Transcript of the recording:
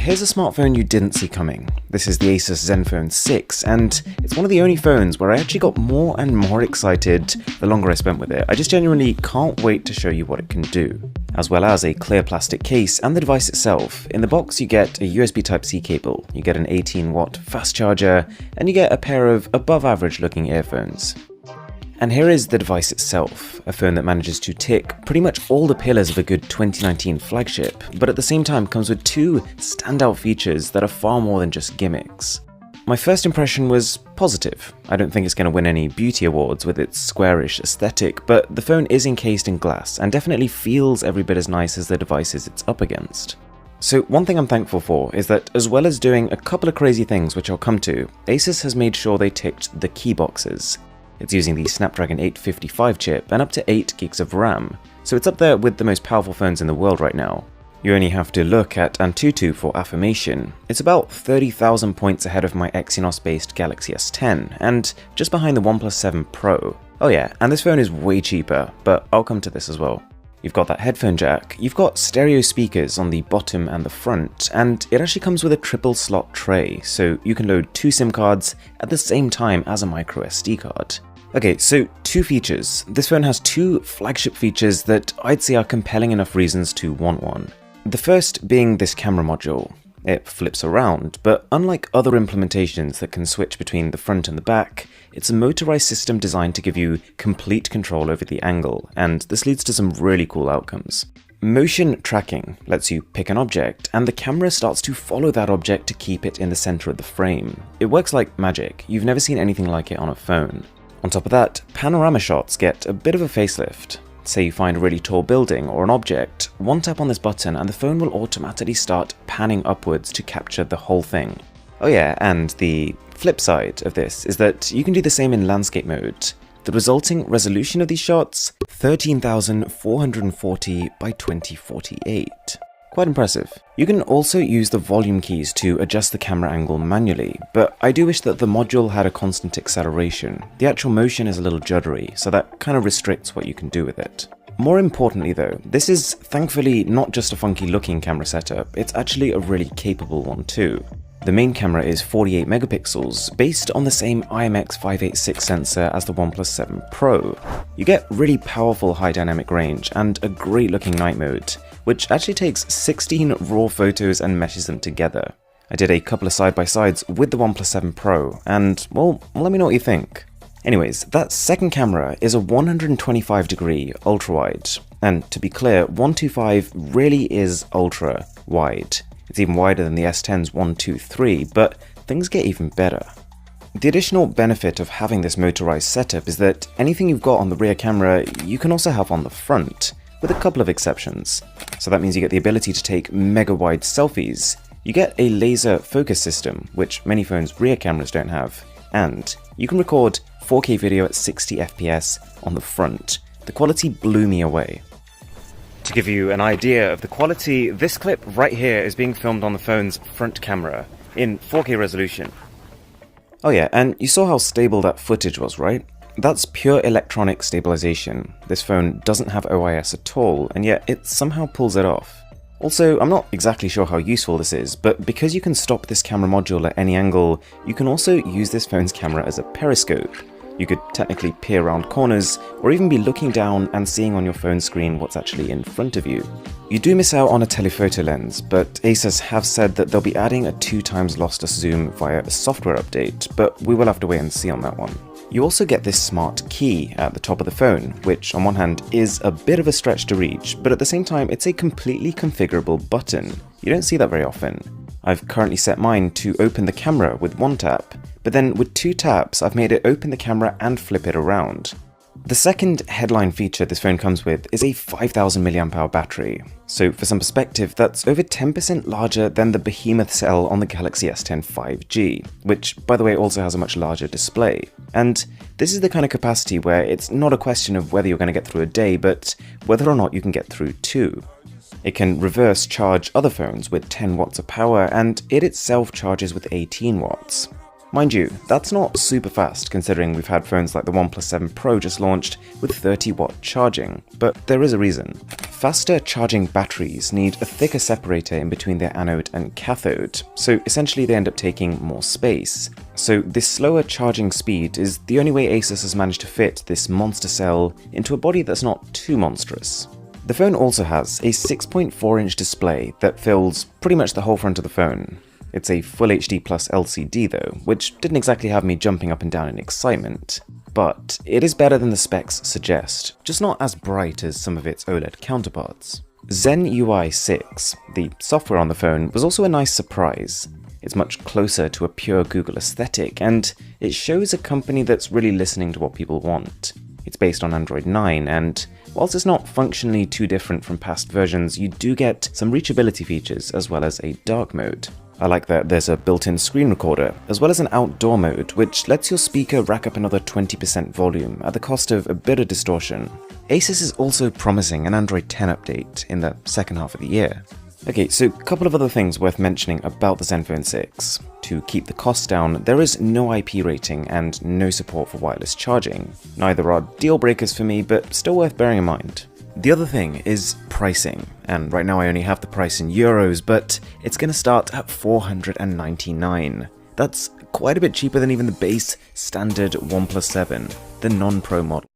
here's a smartphone you didn't see coming. This is the Asus Zenfone 6, and it's one of the only phones where I actually got more and more excited the longer I spent with it. I just genuinely can't wait to show you what it can do. As well as a clear plastic case and the device itself. In the box you get a USB Type-C cable, you get an 18-watt fast charger, and you get a pair of above average looking earphones. And here is the device itself, a phone that manages to tick pretty much all the pillars of a good 2019 flagship, but at the same time comes with two standout features that are far more than just gimmicks. My first impression was positive. I don't think it's going to win any beauty awards with its squarish aesthetic, but the phone is encased in glass and definitely feels every bit as nice as the devices it's up against. So one thing I'm thankful for is that as well as doing a couple of crazy things which I'll come to, Asus has made sure they ticked the key boxes. It's using the Snapdragon 855 chip and up to 8 gigs of RAM, so it's up there with the most powerful phones in the world right now. You only have to look at Antutu for affirmation. It's about 30,000 points ahead of my Exynos-based Galaxy S10, and just behind the OnePlus 7 Pro. Oh yeah, and this phone is way cheaper, but I'll come to this as well. You've got that headphone jack, you've got stereo speakers on the bottom and the front, and it actually comes with a triple slot tray, so you can load 2 SIM cards at the same time as a micro SD card. Okay, so 2 features. This phone has 2 flagship features that I'd say are compelling enough reasons to want one. The first being this camera module. It flips around, but unlike other implementations that can switch between the front and the back, it's a motorized system designed to give you complete control over the angle, and this leads to some really cool outcomes. Motion tracking lets you pick an object, and the camera starts to follow that object to keep it in the center of the frame. It works like magic. You've never seen anything like it on a phone. On top of that, panorama shots get a bit of a facelift. Say you find a really tall building or an object, one tap on this button and the phone will automatically start panning upwards to capture the whole thing. Oh yeah, and the flip side of this is that you can do the same in landscape mode. The resulting resolution of these shots, 13,440 by 2048. Quite impressive. You can also use the volume keys to adjust the camera angle manually, but I do wish that the module had a constant acceleration. The actual motion is a little juddery, so that kind of restricts what you can do with it. More importantly though, this is thankfully not just a funky looking camera setup, it's actually a really capable one too. The main camera is 48 megapixels, based on the same IMX586 sensor as the OnePlus 7 Pro. You get really powerful high dynamic range and a great looking night mode, which actually takes 16 raw photos and meshes them together. I did a couple of side-by-sides with the OnePlus 7 Pro, and well, let me know what you think. Anyways, that second camera is a 125-degree ultra-wide, and to be clear, 125 really is ultra-wide. It's even wider than the S10's 123, but things get even better. The additional benefit of having this motorized setup is that anything you've got on the rear camera, you can also have on the front, with a couple of exceptions. So that means you get the ability to take mega wide selfies, you get a laser focus system, which many phones' rear cameras don't have, and you can record 4K video at 60 FPS on the front. The quality blew me away. To give you an idea of the quality, this clip right here is being filmed on the phone's front camera in 4K resolution. Oh yeah, and you saw how stable that footage was, right? That's pure electronic stabilization. This phone doesn't have OIS at all, and yet it somehow pulls it off. Also, I'm not exactly sure how useful this is, but because you can stop this camera module at any angle, you can also use this phone's camera as a periscope. You could technically peer around corners, or even be looking down and seeing on your phone screen what's actually in front of you. You do miss out on a telephoto lens, but Asus have said that they'll be adding a 2x lossless zoom via a software update, but we will have to wait and see on that one. You also get this smart key at the top of the phone, which on one hand is a bit of a stretch to reach, but at the same time it's a completely configurable button. You don't see that very often. I've currently set mine to open the camera with 1 tap, but then with 2 taps I've made it open the camera and flip it around. The second headline feature this phone comes with is a 5000 mAh battery. So for some perspective, that's over 10% larger than the behemoth cell on the Galaxy S10 5G, which by the way also has a much larger display. And this is the kind of capacity where it's not a question of whether you're going to get through a day, but whether or not you can get through 2. It can reverse charge other phones with 10 watts of power, and it itself charges with 18 watts. Mind you, that's not super fast considering we've had phones like the OnePlus 7 Pro just launched with 30-watt charging, but there is a reason. Faster charging batteries need a thicker separator in between their anode and cathode, so essentially they end up taking more space. So this slower charging speed is the only way Asus has managed to fit this monster cell into a body that's not too monstrous. The phone also has a 6.4-inch display that fills pretty much the whole front of the phone. It's a Full HD Plus LCD though, which didn't exactly have me jumping up and down in excitement. But it is better than the specs suggest, just not as bright as some of its OLED counterparts. Zen UI 6, the software on the phone, was also a nice surprise. It's much closer to a pure Google aesthetic, and it shows a company that's really listening to what people want. It's based on Android 9, and whilst it's not functionally too different from past versions, you do get some reachability features as well as a dark mode. I like that there's a built-in screen recorder, as well as an outdoor mode, which lets your speaker rack up another 20% volume at the cost of a bit of distortion. Asus is also promising an Android 10 update in the second half of the year. Okay, so a couple of other things worth mentioning about the Zenfone 6. To keep the costs down, there is no IP rating and no support for wireless charging. Neither are deal breakers for me, but still worth bearing in mind. The other thing is pricing, and right now I only have the price in euros, but it's going to start at $499. That's quite a bit cheaper than even the base standard OnePlus 7, the non-Pro model.